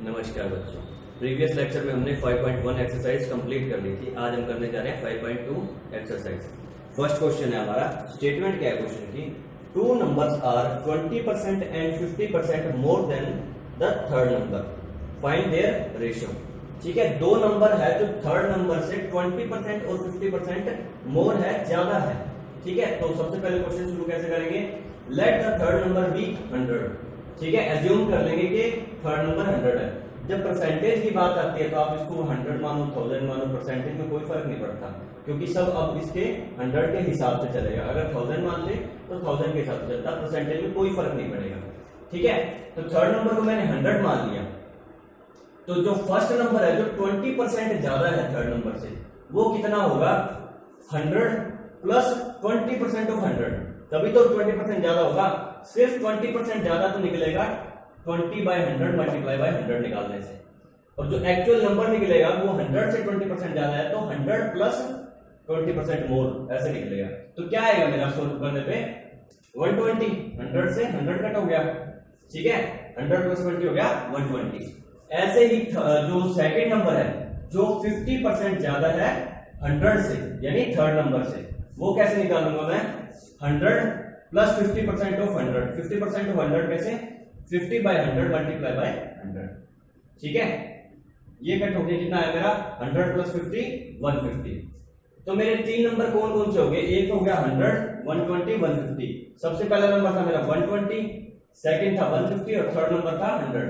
नमस्कार बच्चों। Previous lecture में हमने 5.1 एक्सरसाइज कंप्लीट कर ली थी। आज हम करने जा रहे हैं 5.2 एक्सरसाइज। फर्स्ट क्वेश्चन है हमारा, स्टेटमेंट क्या है क्वेश्चन की, two numbers are 20% and 50% more than the third number, find their ratio. ठीक है, दो नंबर है जो थर्ड नंबर से 20% और 50% मोर है, ज्यादा है। ठीक है, तो सबसे पहले क्वेश्चन शुरू कैसे करेंगे, let the third number be 100। ठीक है, एज्यूम कर लेंगे कि थर्ड नंबर 100 है। जब परसेंटेज की बात आती है तो आप इसको 100 मानो, 1000 मानो, परसेंटेज में कोई फर्क नहीं पड़ता, क्योंकि सब अब इसके 100 के हिसाब से चलेगा। अगर 1000 मान ले तो 1000 के हिसाब से चलता, परसेंटेज में कोई फर्क नहीं पड़ेगा। ठीक है, तो थर्ड नंबर को मैंने 100 मान लिया, तो जो फर्स्ट नंबर है जो 20% ज्यादा है थर्ड नंबर से, वो कितना होगा, 100 प्लस 20% ऑफ 100, तभी तो 20% ज्यादा होगा। सिर्फ 20% ज्यादा तो निकलेगा 20/100 मल्टीप्लाई बाय 100 निकालने से, और जो एक्चुअल नंबर निकलेगा वो 100 से 20% ज्यादा है, तो 100 प्लस 20% मोर ऐसे निकलेगा। तो क्या आएगा मेरा सोल्व करने पे, 120। 100 से 100 कट हो गया। ठीक है, 100 प्लस 20 हो गया 120। ऐसे ही जो सेकंड नंबर है जो 50% ज्यादा है 100 से, यानी थर्ड नंबर से, वो कैसे निकालूंगा मैं, 100 प्लस 50% ऑफ 100। 50% ऑफ 100 कैसे, 50/100 मल्टीप्लाई बाय 100। ठीक है, ये कट हो गया, कितना है मेरा 100 प्लस 50 150। तो मेरे तीन नंबर कौन कौन से हो गए, एक हो गया 100, 120, 150। सबसे पहला नंबर था मेरा 120, सेकंड था 150 और थर्ड नंबर था 100।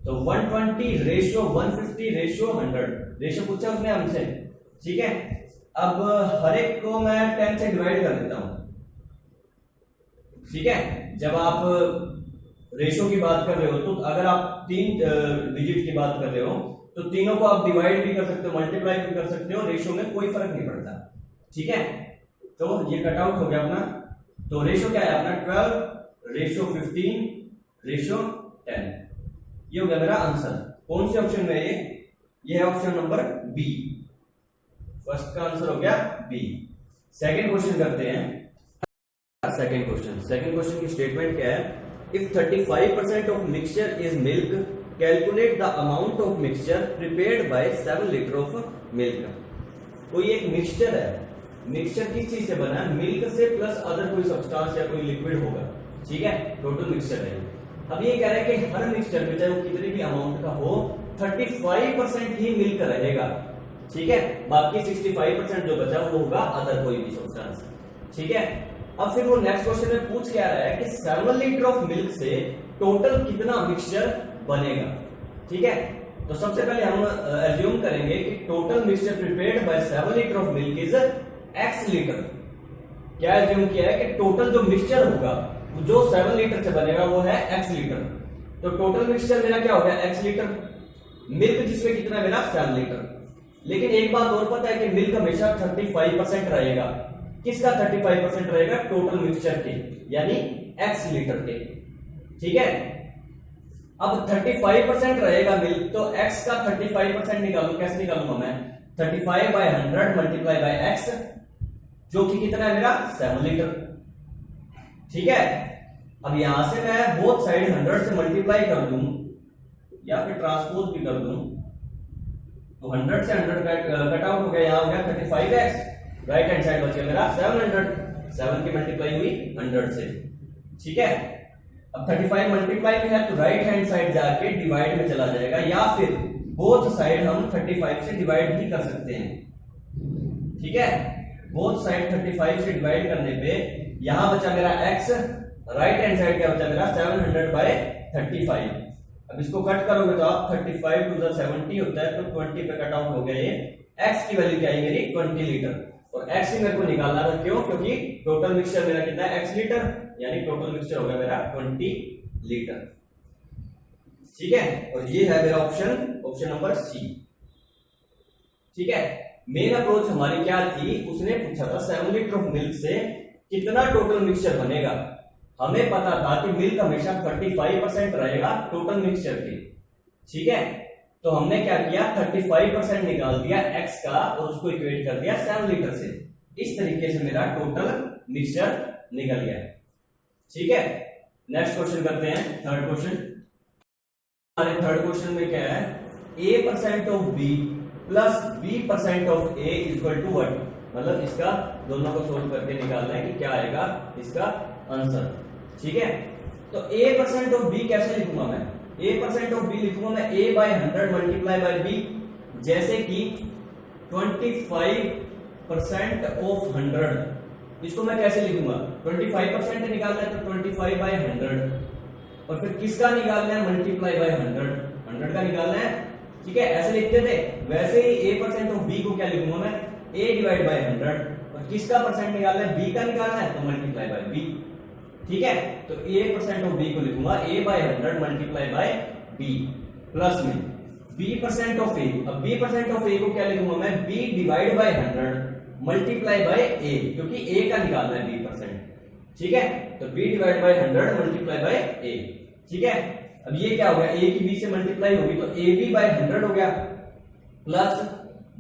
तो 120 रेशियो 150 रेशियो 100, रेशियो पूछा उसने हमसे। ठीक है, अब हर एक को मैं 10 से डिवाइड कर देता हूं। ठीक है, जब आप रेशियो की बात कर रहे हो, तो अगर आप तीन डिजिट की बात कर रहे हो तो तीनों को आप डिवाइड भी कर सकते हो, मल्टीप्लाई भी कर सकते हो, रेशियो में कोई फर्क नहीं पड़ता। ठीक है, तो ये कट आउट हो गया अपना। तो रेशियो क्या है अपना, 12 रेशियो 15 रेशियो 10। ये हो गया मेरा आंसर। कौन से ऑप्शन में ये है ऑप्शन नंबर बी। फर्स्ट का आंसर हो गया बी। सेकंड क्वेश्चन करते हैं। सेकंड क्वेश्चन की स्टेटमेंट क्या है, if 35% of mixture is milk, calculate the amount of mixture prepared by 7 litre of milk. कोई एक मिक्सचर है, मिक्सचर किस चीज से बना है, मिल्क से प्लस अदर कोई सब्सटेंस या कोई लिक्विड होगा। ठीक है, टोटल मिक्सचर है। अब ये कह रहा है कि हर मिक्सचर में चाहे वो कितने भी अमाउंट का हो, 35% ही मिल्क रहेगा। ठीक है, बाकी 65% जो बचा वो होगा अदर कोई भी सब्सटेंस। ठीक है, अब फिर वो नेक्स्ट क्वेश्चन में पूछ क्या रहा है कि 7 लीटर ऑफ मिल्क से टोटल कितना मिक्सचर बनेगा। ठीक है, तो सबसे पहले हम एज्यूम करेंगे कि total mixture prepared by 7 litre of milk is x litre. क्या एज्यूम किया है कि टोटल जो मिक्सचर होगा जो 7 लीटर से बनेगा वो है x लीटर। तो टोटल मिक्सचर मेरा क्या हो गया, x लीटर, मिल्क जिसमें कितना मेरा 7 लीटर। लेकिन एक बात और पता है कि मिल्क हमेशा 35% रहेगा। किसका 35% रहेगा, टोटल मिक्सचर के, यानी x लीटर के। ठीक है, अब 35% रहेगा मिल्क, तो x का 35% निकालू, कैसे निकालूंगा मैं, 35/100 मल्टीप्लाई बाय x, जो कि कितना है मेरा 7 लीटर। ठीक है, अब यहां से मैं बोथ साइड 100 से मल्टीप्लाई कर दूं या फिर ट्रांसपोज भी कर दूं, तो 100 से 100 कट आउट हो गया, यहां हो गया 35x, राइट हैंड साइड बच गया मेरा 700, 7 की मल्टीप्लाई हुई 100 से। ठीक है, अब 35 मल्टीप्लाई में है तो राइट हैंड साइड जाके डिवाइड में चला जाएगा, या फिर बोथ साइड हम 35 से डिवाइड भी कर सकते हैं। ठीक है, बोथ साइड 35 से डिवाइड करने पे यहां बचा मेरा x, राइट हैंड साइड क्या बचा मेरा 700/35। अब इसको कट करोगे तो आप 35 टू द 70 होता है, तो 20 पे कट आउट हो गया। ये x की वैल्यू क्या आई मेरी 20 लीटर, और x ही मेरे को निकालना था, क्यों, क्योंकि टोटल मिक्सचर मेरा कितना है x लीटर, यानी टोटल मिक्सचर हो गया मेरा 20 लीटर। ठीक है, और ये है मेरा ऑप्शन नंबर सी। ठीक है, मेन अप्रोच हमारी क्या थी, उसने पूछा था 7 लीटर ऑफ मिल्क से कितना टोटल मिक्सचर बनेगा। हमें पता था कि मिल्क हमेशा 35% रहेगा टोटल मिक्सचर के। ठीक है, तो हमने क्या किया, 35% निकाल दिया x का और उसको इक्वेट कर दिया 7 लीटर से। इस तरीके से मेरा टोटल मिक्सचर निकल गया। ठीक है, नेक्स्ट क्वेश्चन करते हैं, थर्ड क्वेश्चन। हमारे थर्ड क्वेश्चन में क्या है, a% of b plus b% of a equal to what, मतलब इसका दोनों को सोल्व करके निकालना है कि क्या आएगा इसका आंसर। ठीक है, तो a% ऑफ b कैसे लिखूंगा मैं, a% ऑफ b लिखूंगा मैं a by 100 multiply by b, जैसे कि 25% ऑफ 100, इसको मैं कैसे लिखूंगा, 25% निकालना है तो 25 बाय 100, और फिर किसका निकालना है, मल्टीप्लाई बाय 100 का निकालना है। ठीक है, ऐसे लिखते थे। वैसे ही a% ऑफ b को क्या लिखूंगा मैं, a डिवाइड बाय 100, और किसका परसेंट निकालना है, b का निकालना है तो मल्टीप्लाई बाय b। ठीक है, तो a% ऑफ b को लिखूंगा a by 100 multiply by b, plus में b% ऑफ a, अब b% ऑफ a को क्या लिखूंगा मैं, b divide by 100 multiply by a, क्योंकि a का निकालना है b%। ठीक है, तो b divide by 100 multiply by a। ठीक है, अब ये क्या हो गया, a की b से मल्टीप्लाई होगी तो ab बाय 100 हो गया, प्लस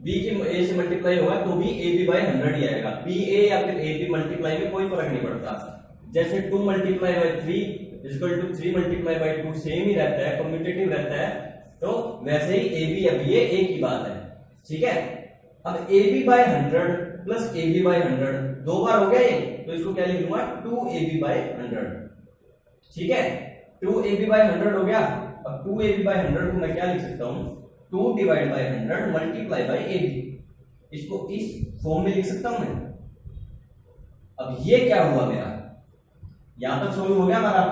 b की a से मल्टीप्लाई होगा तो भी ab बाय 100 ही आएगा। ba या फिर ab मल्टीप्लाई में कोई फर्क नहीं पड़ता, जैसे 2 multiply by 3 equal to 3 multiply by 2 same ही रहता है, कम्यूटेटिव रहता है, तो वैसे ही ab या ba एक ही बात है। ठीक है, अब ab by 100 plus ab by 100 दो बार हो गया ये, तो इसको क्या लिखूंगा, 2ab बाय 100। ठीक है, 2ab बाय 100 हो गया। अब 2ab बाय 100 को मैं क्या लिख सकता हूं, 2 divide by 100 multiply bye ab, इसको इस फॉर्म में लिख सकता हूं मैं। अब ये क्या हुआ मेरा, यहां तक सोल्व हो गया हमारा।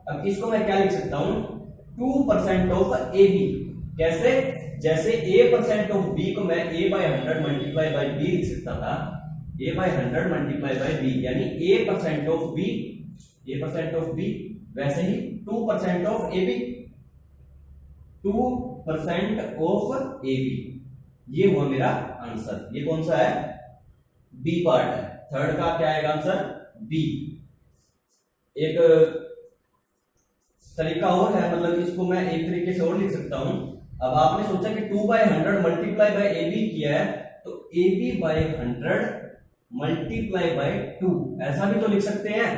अब इसको मैं क्या लिख सकता हूं, 2% ऑफ ab, कैसे, जैसे a% ऑफ b को मैं a by 100 multiply by b लिख सकता था, a by 100 multiply by b, यानी a% of b, a% of b, वैसे ही 2% ऑफ ab, 2% ऑफ ab, ये हुआ मेरा आंसर। ये कौन सा है, बी पार्ट है, थर्ड का क्या आएगा आंसर, बी। एक तरीका और है, मतलब इसको मैं एक तरीके से और लिख सकता हूं। अब आपने सोचा कि 2 बाय 100 मल्टीप्लाई बाय ab किया है, तो ab बाय 100 मल्टीप्लाई बाय 2, ऐसा भी तो लिख सकते हैं,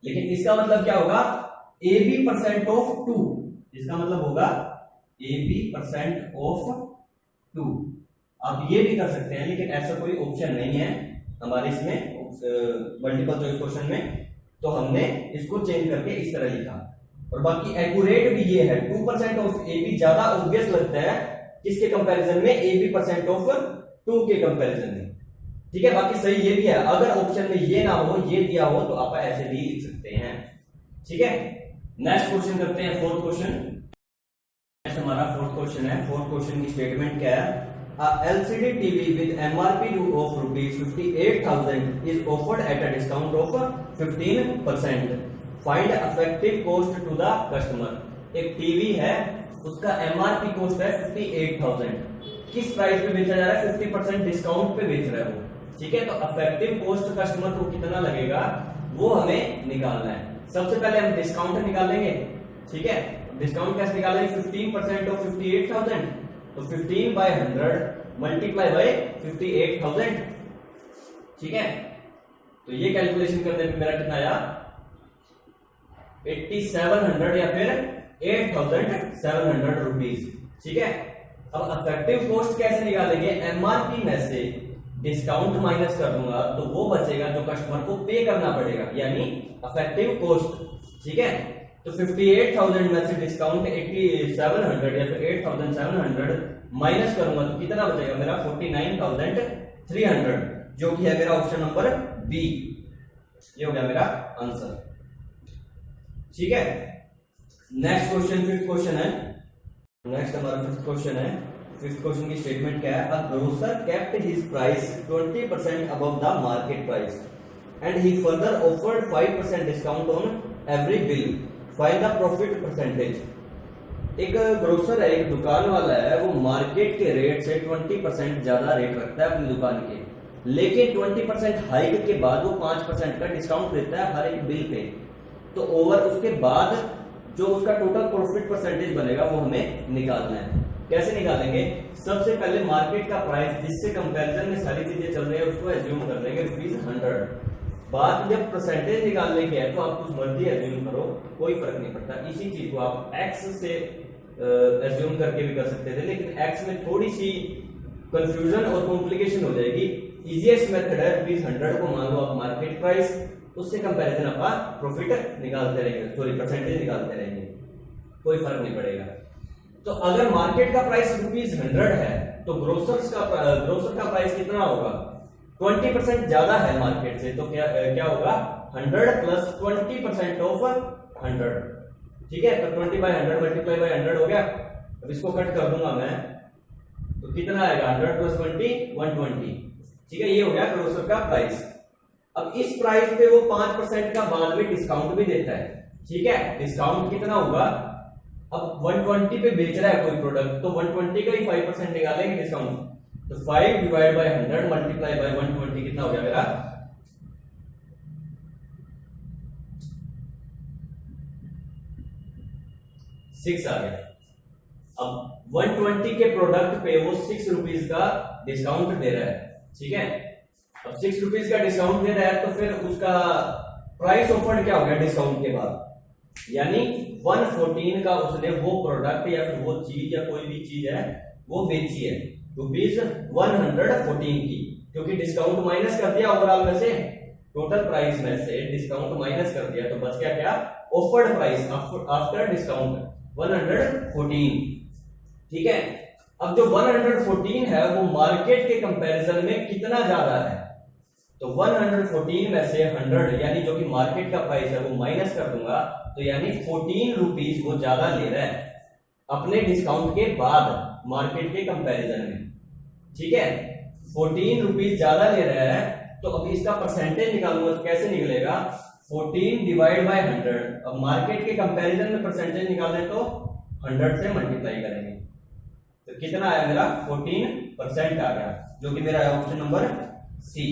लेकिन इसका मतलब क्या होगा, ab% ऑफ 2, इसका मतलब होगा ab% ऑफ 2। आप ये भी कर सकते हैं, लेकिन ऐसा कोई ऑप्शन नहीं है हमारे इसमें मल्टीपल चॉइस क्वेश्चन में, तो हमने इसको चेंज करके इस तरह लिखा। और बाकी एक्यूरेट भी ये है, 2% ऑफ ab ज्यादा ऑब्वियस लगता है किसके कंपैरिजन में, ab% ऑफ 2 के कंपैरिजन में। ठीक है, बाकी सही ये भी है, अगर ऑप्शन में ये ना हो, ये दिया हो, तो आप ऐसे भी लिख सकते हैं। ठीक है, नेक्स्ट क्वेश्चन करते हैं, फोर्थ क्वेश्चन। नेक्स्ट हमारा फोर्थ क्वेश्चन है। फोर्थ क्वेश्चन की स्टेटमेंट क्या है, A LCD TV with MRP of rupees 58,000 is offered at a discount of 15%. Find effective cost to the customer. एक टीवी है, उसका MRP कॉस्ट है 58,000, किस प्राइस पे बेचा जा रहा है, 50% डिस्काउंट पे बेच रहा है वो। ठीक है, तो इफेक्टिव कॉस्ट कस्टमर को कितना लगेगा वो हमें निकालना है। सबसे पहले हम डिस्काउंट निकालेंगे। ठीक है, डिस्काउंट कैसे निकालेंगे, 15% ऑफ 58,000, तो 15 बाय 100 मल्टीप्लाई बाय 58,000। ठीक है, तो ये कैलकुलेशन करने पे मेरा कितना आया, 8700 या फिर 8700 रुपीज। ठीक है, अब इफेक्टिव कॉस्ट कैसे निकालेंगे, एमआरपी में से डिस्काउंट माइनस कर दूंगा तो वो बचेगा जो कस्टमर को पे करना पड़ेगा, यानी इफेक्टिव कॉस्ट। ठीक है, तो 58,000 में से डिस्काउंट 8700 या फिर 8700 माइनस करूंगा तो कितना बचेगा मेरा, 49,300, जो कि है मेरा ऑप्शन नंबर बी। ये हो गया मेरा आंसर। ठीक है, नेक्स्ट क्वेश्चन, फिफ्थ क्वेश्चन है। नेक्स्ट हमारा फिफ्थ क्वेश्चन है। फिफ्थ क्वेश्चन की स्टेटमेंट क्या है, a grocer kept his price 20% above the market price and he further offered 5% discount on every bill, find the profit percentage. एक grocer है, एक दुकान वाला है, वो मार्केट के रेट से 20% ज्यादा रेट रखता है अपनी दुकान के, लेकिन 20% हाइक के बाद वो 5% का डिस्काउंट देता है हर एक बिल पे। तो ओवर उसके बाद जो उसका टोटल प्रॉफिट परसेंटेज बनेगा वो हमें निकालना है। कैसे निकालेंगे, सबसे पहले मार्केट का प्राइस जिससे कंपैरिजन में सारी चीजें चल रही है उसको एज्यूम कर लेंगे ₹100। बाद जब परसेंटेज निकालने की है तो आप कुछ मर्जी एज्यूम करो, कोई फर्क नहीं पड़ता। इसी चीज को आप एक्स से एज्यूम करके भी कर सकते थे, लेकिन एक्स में थोड़ी सी कंफ्यूजन और कॉम्प्लिकेशन हो जाएगी। इजीएस्ट मेथड है ₹100 को मान लो आप मार्केट प्राइस, उससे कंपैरिजन आप प्रॉफिट निकालते रहेंगे, सॉरी परसेंटेज निकालते रहेंगे, कोई फर्क नहीं पड़ेगा। तो अगर मार्केट का प्राइस ₹100 है तो ग्रोसर का प्राइस कितना होगा? 20% ज्यादा है मार्केट से, तो क्या होगा? 100 प्लस 20% ऑफ 100, ठीक है। तो 20/100 मल्टीप्लाई बाय 100 हो गया। अब इसको कट कर दूंगा मैं, तो कितना आएगा? 100 प्लस 20 120, ठीक है। ये हो गया ग्रोसर का प्राइस। अब इस प्राइस पे वो 5% का बाद में डिस्काउंट भी देता है, ठीक है। डिस्काउंट कितना होगा? अब 120 पे बेच रहा है कोई प्रोडक्ट, तो 120 का ही 5% निकालेंगे डिस्काउंट, तो 5 डिवाइड बाय 100 मल्टीप्लाई बाय 120 कितना हो गया मेरा? 6 आ गया। अब 120 के प्रोडक्ट पे वो 6 रुपीज का डिस्काउंट दे रहा है, ठीक है। अब 6 रुपीज का डिस्काउंट दे रहा है, तो फिर उसका प्राइस ऑफर्ड क्या हो गया डिस्काउंट के बाद? यानी 114 का उसने वो प्रोडक्ट या फिर वो चीज या कोई भी चीज है वो बेची है ₹114 की, क्योंकि डिस्काउंट माइनस कर दिया ओवरऑल में से, टोटल प्राइस में से डिस्काउंट माइनस कर दिया, तो बच गया क्या? ऑफर्ड प्राइस आफ्टर डिस्काउंट 114, ठीक है। अब जो 114 है वो मार्केट के कंपैरिजन में कितना ज्यादा है? तो 114 में से 100 यानी जो कि मार्केट का प्राइस है वो माइनस कर दूंगा, तो यानी 14 रुपीज वो ज्यादा ले रहा है अपने डिस्काउंट के बाद मार्केट के कंपैरिजन में, ठीक है। 14 रुपीज ज्यादा ले रहा है, तो अब इसका परसेंटेज निकालूंगा तो कैसे निकलेगा? 14 डिवाइड बाय 100। अब मार्केट के कंपैरिजन में परसेंटेज निकालने तो 100 से मल्टीप्लाई करेंगे, तो कितना आया मेरा? 14% आ गया, जो कि मेरा है ऑप्शन नंबर सी,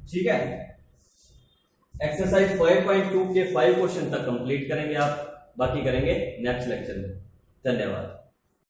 ठीक है। एक्सरसाइज 5.2 के 5 क्वेश्चन तक कंप्लीट करेंगे आप, बाकी करेंगे नेक्स्ट लेक्चर में। धन्यवाद।